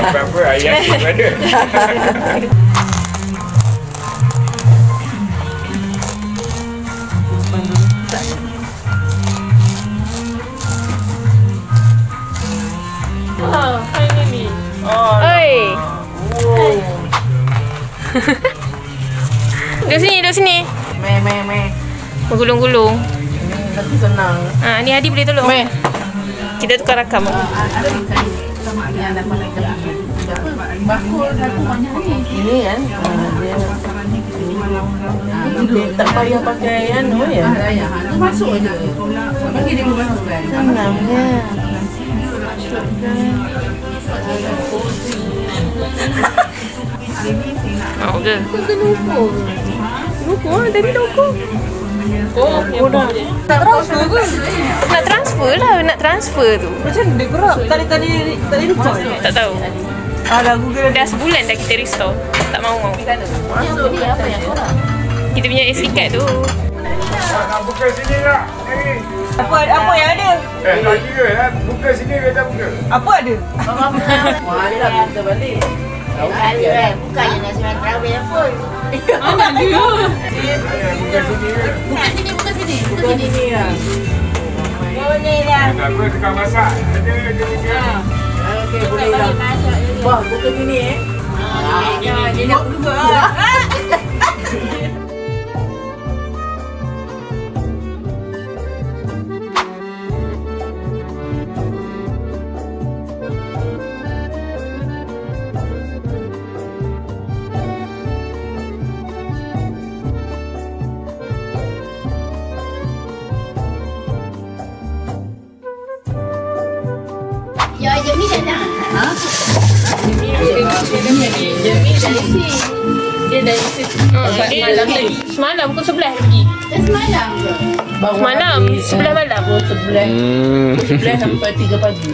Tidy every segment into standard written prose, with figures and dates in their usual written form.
Apa-apa ayah pun ada. Finally. Oi. Duduk sini. Meh. Menggulung-gulung. Lagi senang. Ni Hadi boleh tolong. Meh. Kita tukar rakam. Ini kan dia tak payah pakai ya. Masuk aja. Bagi dia masukkan. Senang dia. Mau ke? Lupa dari loko. Dah. Nak transfer lah. Nak transfer tu. Macam dia gerak tadi lupa. Tak tahu. Ada Google Dah sebulan dah kita restore. Tak mau. apa yang korang? Kita punya SD card tu. Nak buka sini tak? Ni. Apa yang ada? Tak kira lah. Buka sini ke tak buka? Apa ada? Malah kita balik. Bukannya nak semua terawih pun. Mana dia? Buka sini ke? Buka sini. ya. Boleh lah. Tak apa, tukang masak. Ada tiga. Okey, boleh lah. Wah, buka sini Dia nak juga. Ya, Jemi datang. Dia dari semalam lagi. Semalam pukul 11 pergi. Semalam ke? Semalam 11 malam. 11 sampai 3 pagi.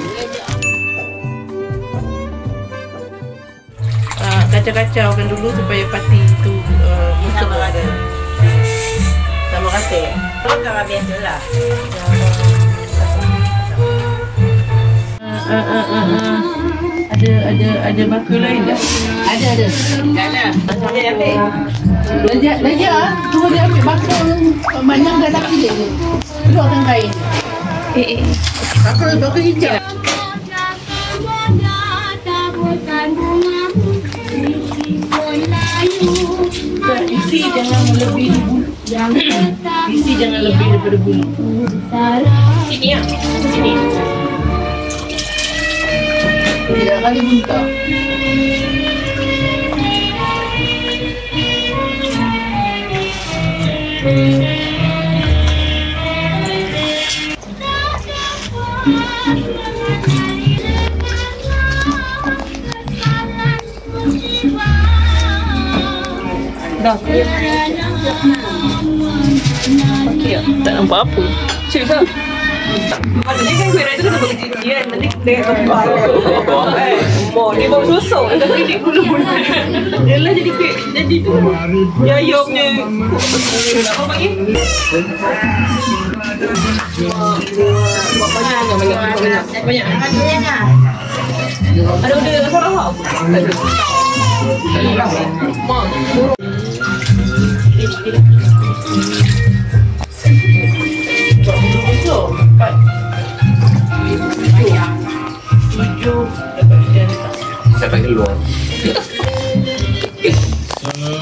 Kacau-kacaukan dulu supaya pati itu Sama rata. sama rata. Kalau biasalah. Ada bakul lain tak? Ada. Jangan. Dia ambil. Belajar cuma dia ambil bakul banyak dah tak pilih je. Keluarkan kain. Bakul hijau. Isi jangan melebihi bulu. Isi jangan lebih daripada bulu. Sini ya. Sini. Tidak akan dibuntak. Dah. Okey ya. Tak nampak apa. Serius ah. Maksudnya kan kuih raya tu kena berkecil kan. Nanti dia kembang. Dia bawa susuk. Tapi dia bulu-bulu. Dia lah jadi kuih. Jadi tu. Yaya punya. Apa bagi? Banyak. Ada udara Sarawak apa? Mak. Saya tak keluar.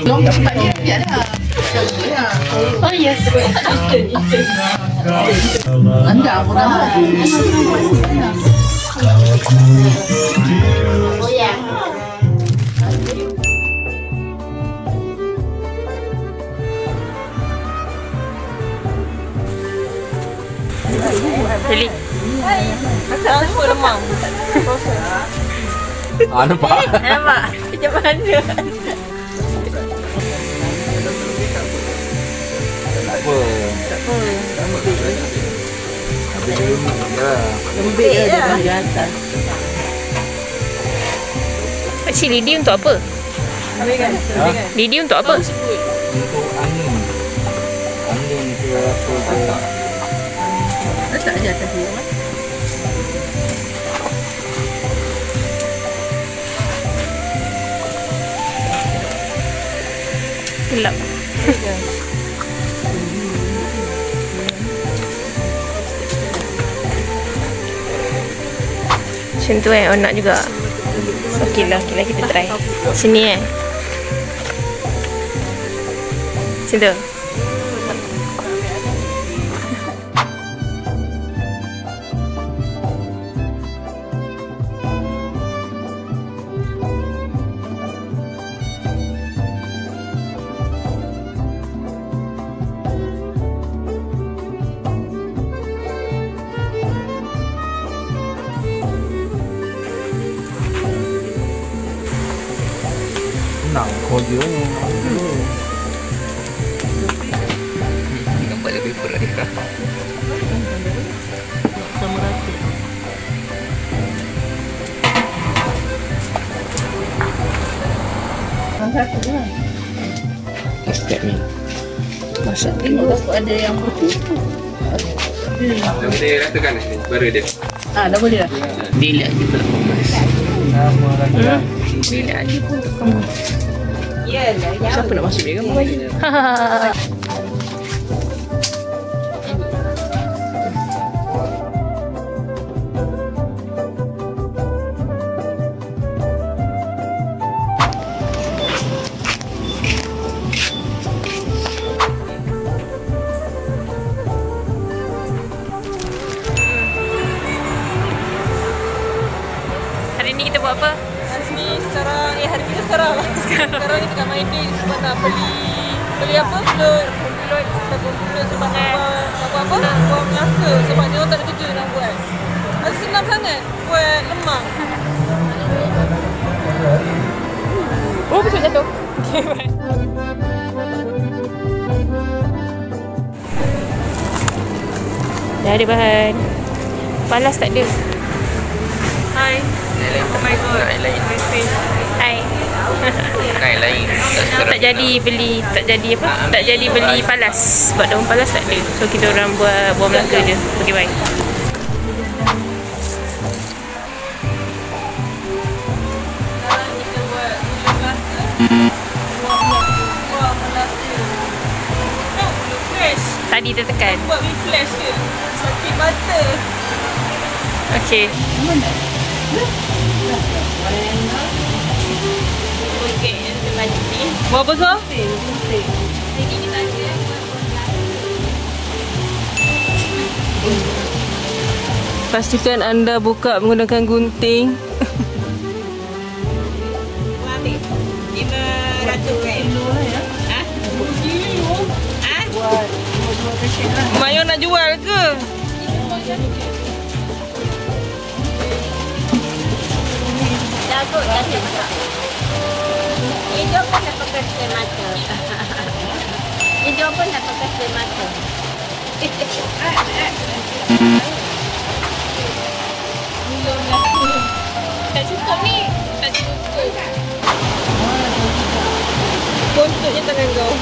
Belum tak dia dah. Oh ya. Anda apa nama? Oh ya. Really? Transfer lemang. Nampak? Nampak? Macam mana? Tak apa. Habis dulu je. Lembik je di atas. Pakcik, lidi untuk apa? Lidi untuk apa? Untuk angin. Angin ke apa ke. Letak je atas dia. Gelap. Macam tu nak juga. Okey lah kita try. Sini Macam tu. Senang kerja ni. Nampak lebih berat dia. Sama rata. Satu je lah. Step ni. Masak tengok ada yang putih. Dah boleh ratakan ni, bara dia. Dah boleh dah. Dia lihat kita lah. Sama lagi lah. Bila lagi pun kamu. Yalah, Siapa nak masuk dia kamu baju? Hari ni kita buat apa? Hari ni sekarang, hari kita sekarang lah. Sekarang ni tengah main ni sebab nak beli apa? Pulut sebab nak buat apa? Buat Melaka sebab dia orang tak ada kerja nak buat. Senang sangat buat lemang. Oh, besok jatuh. Dah ada bahan. Palas tak ada. Hai. Oh my god. Lain. Hai. Lain. Tak jadi beli palas sebab daun palas tak ada. So kita orang buat buah Melaka je. Okay, bye. Sekarang kita buat pulut Melaka. Buah Melaka. Nak pulut fresh. Tadi tertekan. Buat with flash je. Sakit mata. Okay. Buat apa sah? Pastikan anda buka menggunakan gunting. Mayo nak jual ke? Jago dah masak. Hijau pun dah pakai spray mata. Hijau pun dah pakai spray mata. Tak cukup ni. Tak cukup. Kontoknya tangan kau.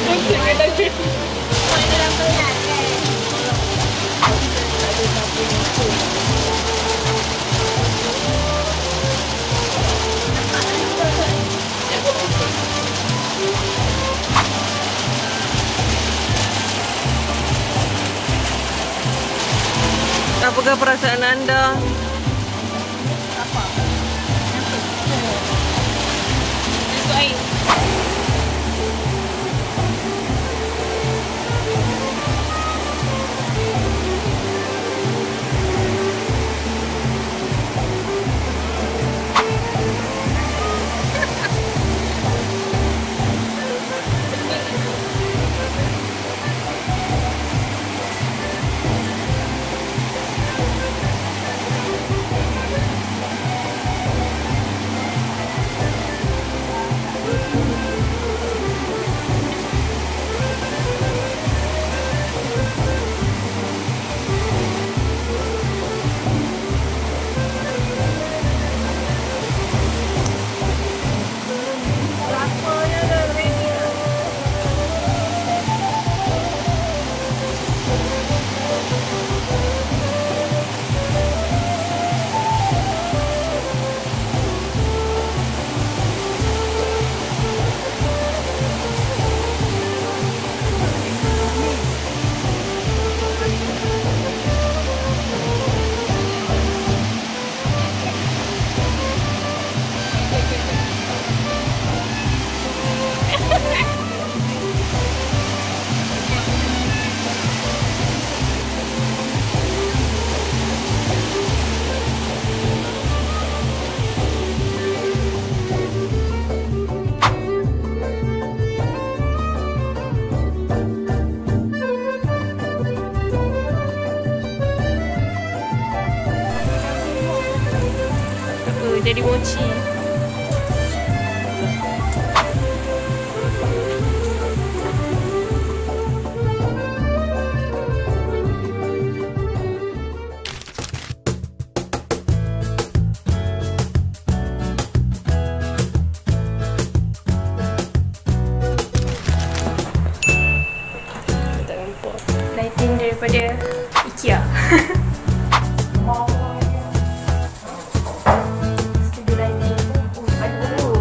Kontoknya tangan kau. Kau dalam berat kan? Apakah perasaan anda? jadi mochi. Lighting daripada IKEA. Studio lighting. Aduh.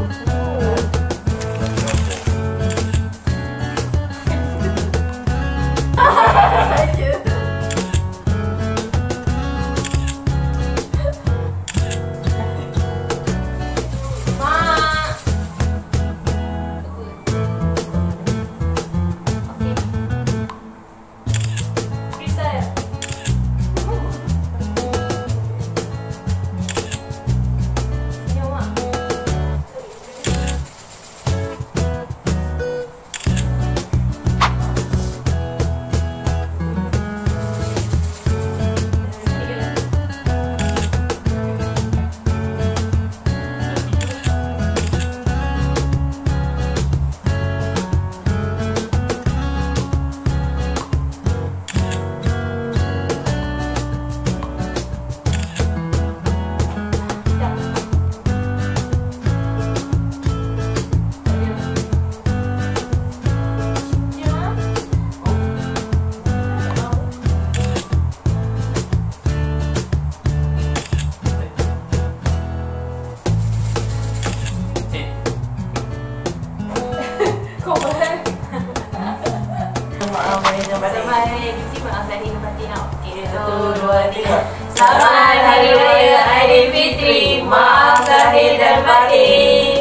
Selamat Hari Raya Aidilfitri, maaf lahir dan batin.